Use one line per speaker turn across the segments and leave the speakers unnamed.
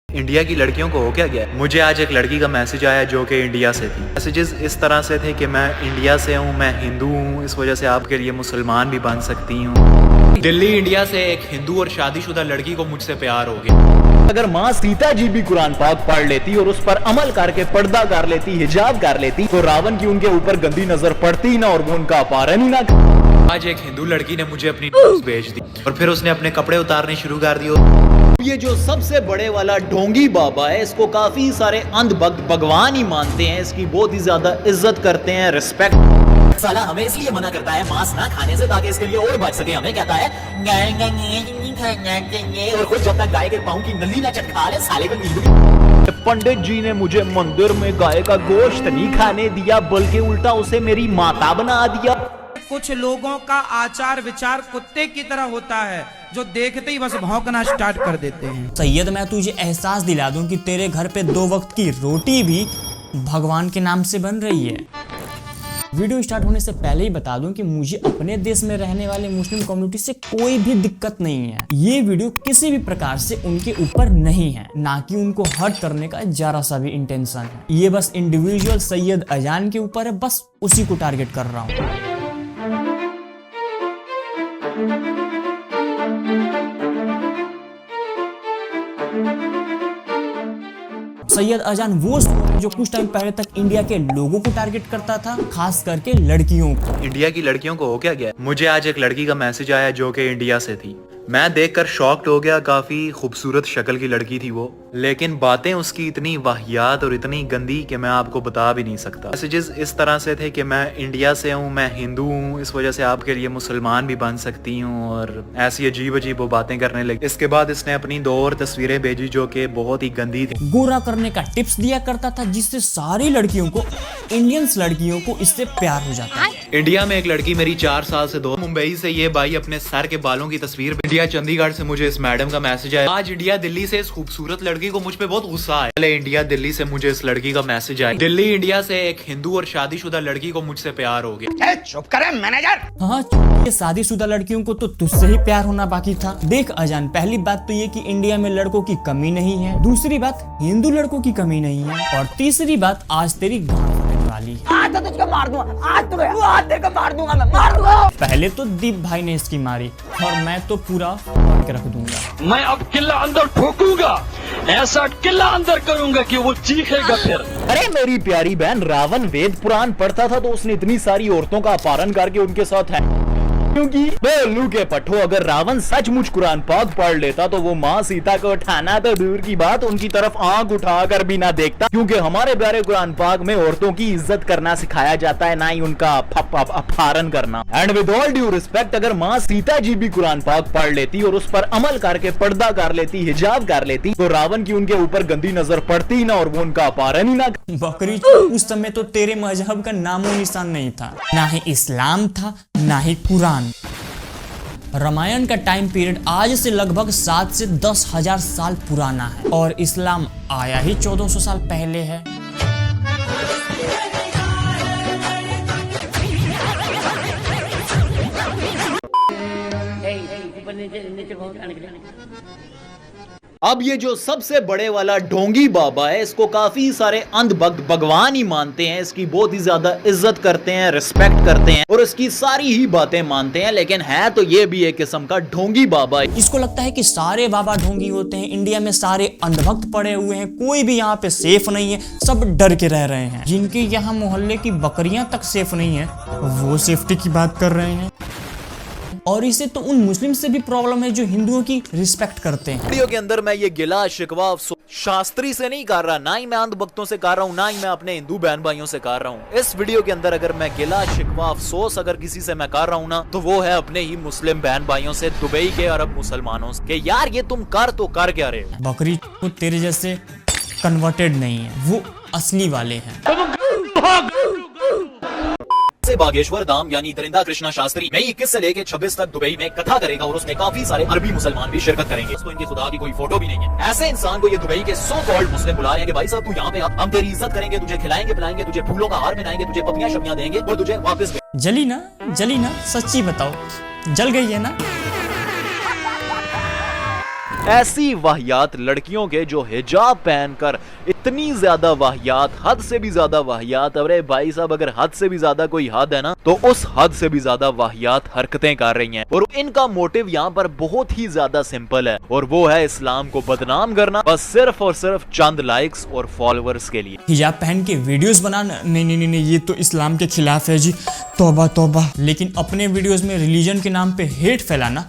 India की लड़कियों को हो क्या गया? मुझे आज एक लड़की का मैसेज आया जो कि इंडिया से थी। मैसेजेस इस तरह से थे कि मैं इंडिया से हूँ, मैं हिंदू हूँ, इस वजह से आपके लिए मुसलमान भी बन सकती हूँ। दिल्ली इंडिया से एक हिंदू और शादीशुदा लड़की को मुझसे प्यार हो गया।
अगर माँ सीता जी भी कुरान पाक पढ़ लेती और उस पर अमल करके पर्दा कर लेती, हिजाब कर लेती, तो रावण की उनके ऊपर गंदी नजर पड़ती ना और वो उनका अपहरण ही ना।
आज एक हिंदू लड़की ने मुझे अपनी न्यूज़ भेज दी और फिर उसने अपने कपड़े उतारने शुरू कर दिए।
ये जो सबसे बड़े वाला ढोंगी बाबा है, इसको काफी सारे अंध भक्त भगवान ही मानते हैं, इसकी बहुत ही ज्यादा इज्जत करते हैं, रिस्पेक्ट।
साला हमें इसलिए मना करता है मांस ना खाने से ताकि इसके लिए और बच सके। हमें कहता है और खुद जब तक गाय के पाँव की नली ना चटका ले साले को नींबू।
पंडित जी ने मुझे मंदिर में गाय का गोश्त नहीं खाने दिया, बल्कि उल्टा उसे मेरी माता बना दिया।
कुछ लोगों का आचार विचार कुत्ते की तरह होता है, जो देखते ही बस भौंकना स्टार्ट कर देते हैं।
सैयद, मैं तुझे एहसास दिला दूं कि तेरे घर पे 2 वक्त की रोटी भी भगवान के नाम से बन रही है। वीडियो स्टार्ट होने से पहले ही बता दूं कि मुझे अपने देश में रहने वाले मुस्लिम कम्युनिटी से कोई भी दिक्कत नहीं है। ये वीडियो किसी भी प्रकार से उनके ऊपर नहीं है, ना कि उनको हर्ट करने का जरा सा भी इंटेंशन है। ये बस इंडिविजुअल सैयद अजान के ऊपर है, बस उसी को टारगेट कर रहा हूँ। सैयद अजान वो जो कुछ टाइम पहले तक इंडिया के लोगों को टारगेट करता था, खास करके लड़कियों को।
इंडिया की लड़कियों को हो क्या गया? मुझे आज एक लड़की का मैसेज आया जो कि इंडिया से थी। मैं देखकर शॉक्ड हो गया। काफी खूबसूरत शक्ल की लड़की थी वो, लेकिन बातें उसकी इतनी वाहियात और इतनी गंदी कि मैं आपको बता भी नहीं सकता। मैसेजेस इस तरह से थे कि मैं इंडिया से हूँ, मैं हिंदू हूँ, इस वजह से आपके लिए मुसलमान भी बन सकती हूँ, और ऐसी अजीब अजीब वो बातें करने लगी। इसके बाद इसने अपनी 2 और तस्वीरें भेजी जो कि बहुत ही गंदी थी।
गोरा करने का टिप्स दिया करता था, जिससे सारी लड़कियों को, इंडियंस लड़कियों को इससे प्यार हो जाता है।
इंडिया में एक लड़की मेरी 4 साल से दो। मुंबई से ये भाई अपने सर के बालों की तस्वीर। इंडिया चंडीगढ़ से मुझे इस मैडम का मैसेज आया। आज इंडिया दिल्ली से इस खूबसूरत लड़की को मुझ पे बहुत गुस्सा आया। पहले इंडिया दिल्ली से मुझे इस लड़की का मैसेज आया। दिल्ली इंडिया से एक हिंदू और शादीशुदा लड़की को मुझसे प्यार हो गया।
चुप करे मैनेजर।
हाँ, ये शादीशुदा लड़कियों को तो तुझसे ही प्यार होना बाकी था। देख अजान, पहली बात तो ये कि इंडिया में लड़कों की कमी नहीं है, दूसरी बात हिंदू लड़कों की कमी नहीं है, और तीसरी बात आज तेरी गांड फटने वाली है।
आज तो तुझको मार दूंगा, आज तो आज तेरे को मार दूंगा, मैं मार दूंगा।
पहले तो दीप भाई ने इसकी मारी और मैं तो पूरा मार के रख दूंगा।
मैं अब किला अंदर ठोकूंगा, ऐसा किला अंदर करूंगा कि वो चीखेगा फिर।
अरे मेरी प्यारी बहन, रावण वेद पुराण पढ़ता था तो उसने इतनी सारी औरतों का अपहरण करके उनके साथ है क्योंकि बेलू के पट्टो, अगर रावण सचमुच कुरान पाक पढ़ लेता तो वो माँ सीता को उठाना तो दूर की बात, उनकी तरफ आंख उठाकर भी ना देखता। क्योंकि हमारे प्यारे कुरान पाक में औरतों की इज्जत करना सिखाया जाता है, ना ही उनका अपहरण करना। And with all due respect, अगर माँ सीता जी भी कुरान पाक पढ़ लेती और उस पर अमल करके पर्दा कर लेती, हिजाब कर लेती, तो रावण की उनके ऊपर गंदी नजर पड़ती ना और वो उनका अपहरण ही ना।
बकरी, उस समय तो तेरे मजहब का नामो निशान नहीं था, ना ही इस्लाम था, ना ही कुरान। रामायण का टाइम पीरियड आज से लगभग 7 से 10 हजार साल पुराना है, और इस्लाम आया ही 1400 साल पहले है।
अब ये जो सबसे बड़े वाला ढोंगी बाबा है, इसको काफी सारे अंध भक्त भगवान ही मानते हैं, इसकी बहुत ही ज्यादा इज्जत करते हैं, रिस्पेक्ट करते हैं और इसकी सारी ही बातें मानते हैं, लेकिन है तो ये भी एक किस्म का ढोंगी बाबा है।
इसको लगता है कि सारे बाबा ढोंगी होते हैं, इंडिया में सारे अंधभक्त पड़े हुए हैं, कोई भी यहाँ पे सेफ नहीं है, सब डर के रह रहे हैं। जिनके यहाँ मोहल्ले की बकरियां तक सेफ नहीं है, वो सेफ्टी की बात कर रहे हैं। और इसे तो उन मुस्लिम से भी प्रॉब्लम है जो हिंदुओं की रिस्पेक्ट करते हैं।
वीडियो के अंदर मैं ये गिला शिकवा शास्त्री से नहीं कर रहा, ना ही मैं अंध भक्तों से कर रहा हूँ, ना ही मैं अपने हिंदू बहन भाइयों से कर रहा हूँ। इस वीडियो के अंदर अगर मैं गिला शिकवा अफसोस अगर किसी से मैं कर रहा हूँ ना, तो वो है अपने ही मुस्लिम बहन भाइयों से, दुबई के अरब मुसलमानों से, कि यार ये तुम कर तो कर क्या रहे हो।
बकरी को तेरे जैसे कन्वर्टेड नहीं है, वो असली वाले हैं।
बागेश्वर धाम यानी दरिंदा कृष्णा शास्त्री मई 21 से लेके 26 तक दुबई में कथा करेगा और उसमें काफी सारे अरबी मुसलमान भी शिरकत करेंगे। तो इनके खुदा की कोई फोटो भी नहीं है। ऐसे इंसान को ये दुबई के सो कॉल्ड मुस्लिम बुला रहे हैं कि भाई साहब तू यहाँ पे हम तेरी इज्जत करेंगे, तुझे खिलाएंगे पिलाएंगे, तुझे फूलों का हार पहनाएंगे, तुझे पपियां शपियां देंगे और तुझे वापस।
जली ना, सच्ची बताओ, जल गई है ना?
ऐसी वाहियात लड़कियों के जो हिजाब पहनकर इतनी ज्यादा वाहियात, हद से भी ज्यादा वाहियात, अरे भाई साहब अगर हद से भी ज्यादा कोई हद है ना तो उस हद से भी ज्यादा वाहियात हरकतें कर रही हैं। और इनका मोटिव यहाँ पर बहुत ही ज्यादा सिंपल है और वो है इस्लाम को बदनाम करना, बस सिर्फ और सिर्फ चंद लाइक्स और फॉलोअर्स के लिए।
हिजाब पहन के वीडियोस बनाना, नहीं नहीं नहीं, ये तो इस्लाम के खिलाफ है जी, तौबा तौबा। लेकिन अपने वीडियोस में रिलीजन के नाम पे हेट फैलाना,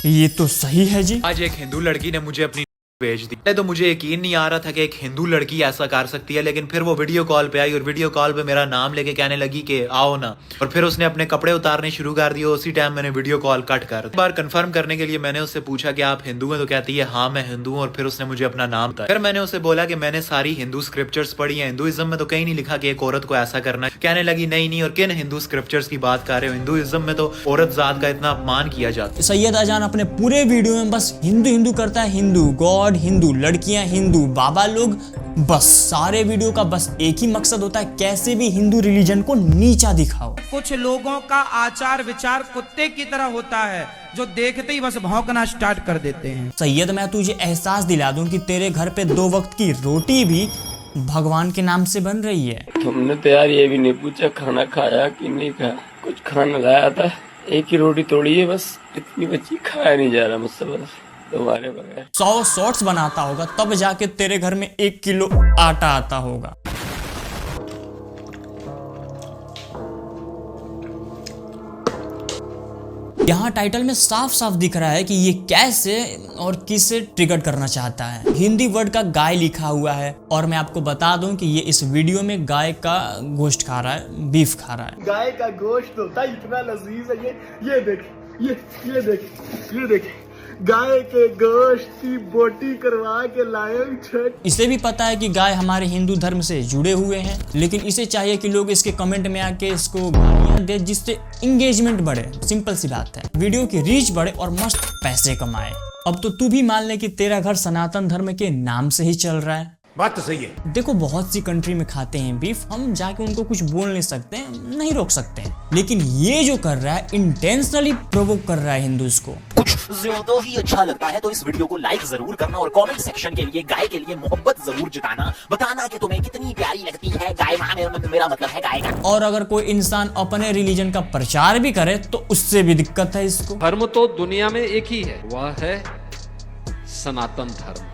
ये तो सही है जी।
आज एक हिंदू लड़की ने मुझे अपनी भेज दी। पहले तो मुझे यकीन नहीं आ रहा था कि एक हिंदू लड़की ऐसा कर सकती है, लेकिन फिर वो वीडियो कॉल पे आई और वीडियो कॉल पे मेरा नाम लेके कहने लगी कि आओ ना, और फिर उसने अपने कपड़े उतारने शुरू कर दिए। उसी टाइम मैंने वीडियो कॉल कट कर बार कंफर्म करने के लिए मैंने उससे पूछा कि आप हिंदू हैं, तो कहती है हाँ मैं हिंदू हूँ, और फिर उसने मुझे अपना नाम बताया। फिर मैंने उसे बोला कि मैंने सारी हिंदू स्क्रिप्चर्स पढ़ी है, हिंदुइज्म में तो कहीं नहीं लिखा कि एक औरत को ऐसा करना है। कहने लगी नहीं नहीं, और किन हिंदू स्क्रिप्चर्स की बात कर रहे हो, हिंदुइज्म में तो औरत जात का इतना अपमान किया जाता है।
सैयद अजान अपने पूरे वीडियो में बस हिंदू हिंदू करता है, हिंदू गॉड, हिंदू लड़कियां, हिंदू बाबा लोग, बस सारे वीडियो का बस एक ही मकसद होता है, कैसे भी हिंदू रिलीजन को नीचा दिखाओ।
कुछ लोगों का आचार विचार कुत्ते की तरह होता है जो देखते ही बस भौंकना स्टार्ट कर देते हैं।
सैयद मैं तुझे एहसास दिला दूं कि तेरे घर पे 2 वक्त की रोटी भी भगवान के नाम से बन रही है।
तुमने तो यार ये भी नहीं पूछा खाना खाया कि नहीं खाया। कुछ खाना लाया था, एक ही रोटी तोड़ी है बस, इतनी बच्ची खाया नहीं जा रहा मुझसे बस तुम्हारे बगैर।
100 शॉर्ट्स बनाता होगा तब जाके तेरे घर में 1 किलो आटा आता होगा। यहाँ टाइटल में साफ साफ दिख रहा है कि ये कैसे और किसे ट्रिगर करना चाहता है। हिंदी वर्ड का गाय लिखा हुआ है, और मैं आपको बता दूं कि ये इस वीडियो में गाय का गोश्त खा रहा है, बीफ खा रहा है।
गाय का गोश्त होता है इतना लजीज है, ये देख, ये देख गाय के गोश्त की बोटी करवा के लाए छठ।
इसे भी पता है कि गाय हमारे हिंदू धर्म से जुड़े हुए हैं, लेकिन इसे चाहिए कि लोग इसके कमेंट में आके इसको गालियां दे, जिससे इंगेजमेंट बढ़े। सिंपल सी बात है, वीडियो की रीच बढ़े और मस्त पैसे कमाए। अब तो तू भी मान ले कि तेरा घर सनातन धर्म के नाम से ही चल रहा है।
बात तो सही है।
देखो बहुत सी कंट्री में खाते हैं बीफ, हम जाके उनको कुछ बोल नहीं सकते, नहीं रोक सकते, लेकिन ये जो कर रहा है इंटेंशनली प्रोवोक कर रहा है हिंदूज को।
कुछ ज्यादा ही अच्छा लगता है तो इस वीडियो को लाइक जरूर करना और कमेंट सेक्शन के लिए गाय के लिए मोहब्बत जरूर जताना, बताना कि तुम्हें कितनी प्यारी लगती है गाय। मेरा मतलब है गाय का।
और अगर कोई इंसान अपने रिलीजन का प्रचार भी करे तो उससे भी दिक्कत है इसको।
धर्म तो दुनिया में एक ही है, वह है सनातन धर्म।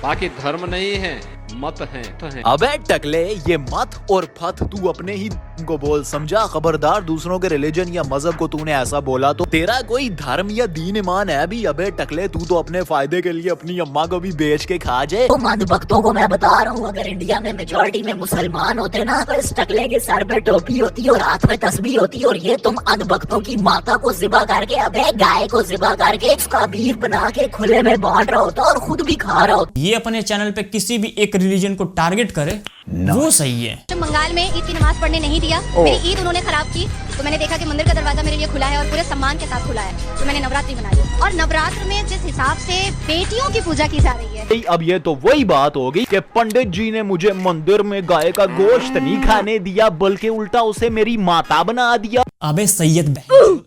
बाकी धर्म नहीं है, मत हैं।
अबे टकले, ये मत और फत तू अपने ही को बोल, समझा? खबरदार दूसरों के रिलीजन या मजहब को तूने ऐसा बोला तो तेरा कोई धर्म या दीन ईमान है भी? अबे टकले, तू तो अपने फायदे के लिए अपनी अम्मा को भी बेच के खा जाए।
तो मत भक्तों को मैं बता रहा हूँ, अगर इंडिया में मेजोरिटी में मुसलमान होते ना तो इस टकले के सर पे टोपी होती और हाथ में तस्बीह होती, और ये तुम अनभक्तों की माता को जिबा करके, अबे गाय को जिबा करके उसका बीफ बना के खुले में बांट रहा होता और खुद भी खा रहा होता।
ये अपने चैनल पे किसी भी एक रिलीजन को टारगेट करे वो सही है।
बंगाल में ईद की नमाज पढ़ने नहीं दिया, मेरी ईद उन्होंने खराब की, तो मैंने देखा कि मंदिर का दरवाजा मेरे लिए खुला है और पूरे सम्मान के साथ खुला है, तो मैंने नवरात्रि मना ली। और नवरात्र में जिस हिसाब से बेटियों की पूजा की जा रही है,
अब ये तो वही बात होगी कि पंडित जी ने मुझे मंदिर में गाय का गोश्त नहीं खाने दिया, बल्कि उल्टा उसे मेरी माता बना दिया।
अबे सैयद बहन,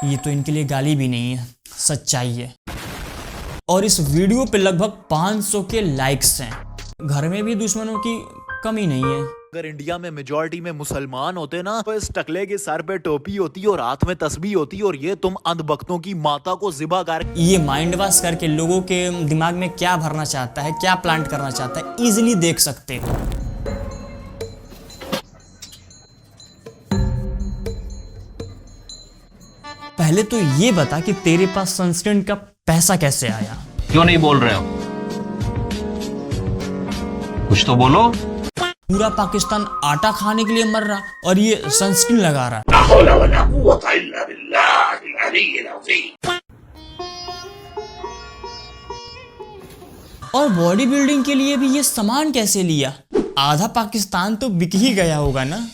ये तो इनके लिए गाली भी नहीं है, सच्चाई है। और इस वीडियो पे लगभग 500 के लाइक्स हैं। घर में भी दुश्मनों की कमी नहीं है।
अगर इंडिया में मेजॉरिटी में मुसलमान होते ना तो इस टकले के सर पे टोपी होती और हाथ में तस्बीह होती, और ये तुम अंधभक्तों की माता को जिबा कर।
ये माइंड वॉश करके लोगों के दिमाग में क्या भरना चाहता है, क्या प्लांट करना चाहता है, इजीली देख सकते हो। पहले तो ये बता कि तेरे पास सनस्क्रीन का पैसा कैसे आया?
क्यों नहीं बोल रहे हो? कुछ तो बोलो।
पूरा पाकिस्तान आटा खाने के लिए मर रहा और ये सनस्क्रीन लगा रहा। और बॉडी बिल्डिंग के लिए भी ये सामान कैसे लिया? आधा पाकिस्तान तो बिक ही गया होगा ना।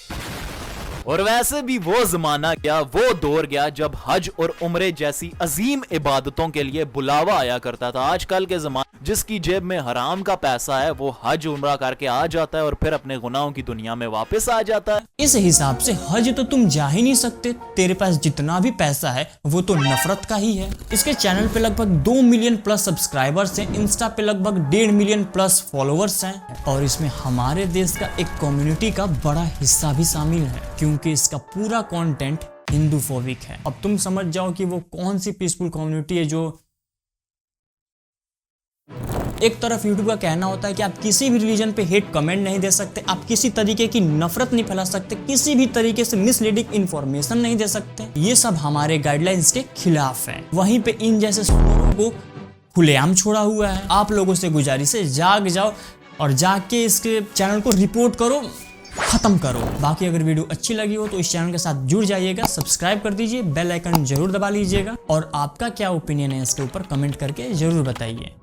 और वैसे भी वो जमाना गया, वो दौर गया जब हज और उम्रे जैसी अजीम इबादतों के लिए बुलावा आया करता था। आजकल के जमाने जिसकी जेब में हराम का पैसा है वो हज उम्रा करके आ जाता है और फिर अपने गुनाहों की दुनिया में वापस आ जाता है।
इस हिसाब से हज तो तुम जा ही नहीं सकते, तेरे पास जितना भी पैसा है वो तो नफरत का ही है। इसके चैनल पे लगभग 2 मिलियन प्लस सब्सक्राइबर्स हैं, इंस्टा पे लगभग 1.5 मिलियन प्लस फॉलोअर्स हैं और इसमें हमारे देश का एक कम्युनिटी का बड़ा हिस्सा भी शामिल है क्योंकि इसका पूरा कंटेंट हिंदू फोबिक है। अब तुम समझ जाओ कि वो कौन सी पीसफुल कम्युनिटी है। जो एक तरफ यूट्यूब का कहना होता है कि आप किसी भी रिलीजन पे हेट कमेंट नहीं दे सकते, आप किसी तरीके की नफरत नहीं फैला सकते, किसी भी तरीके से मिसलीडिंग इंफॉर्मेशन नहीं दे सकते, ये सब हमारे गाइडलाइंस के खिलाफ है। वहीं पे इन जैसे लोगों को खुलेआम छोड़ा हुआ है। आप लोगों से गुजारिश है, जाग जाओ और जाके इसके चैनल को रिपोर्ट करो, खत्म करो। बाकी अगर वीडियो अच्छी लगी हो तो इस चैनल के साथ जुड़ जाइएगा, सब्सक्राइब कर दीजिए, बेल आइकन जरूर दबा लीजिएगा और आपका क्या ओपिनियन है इसके ऊपर कमेंट करके जरूर बताइए।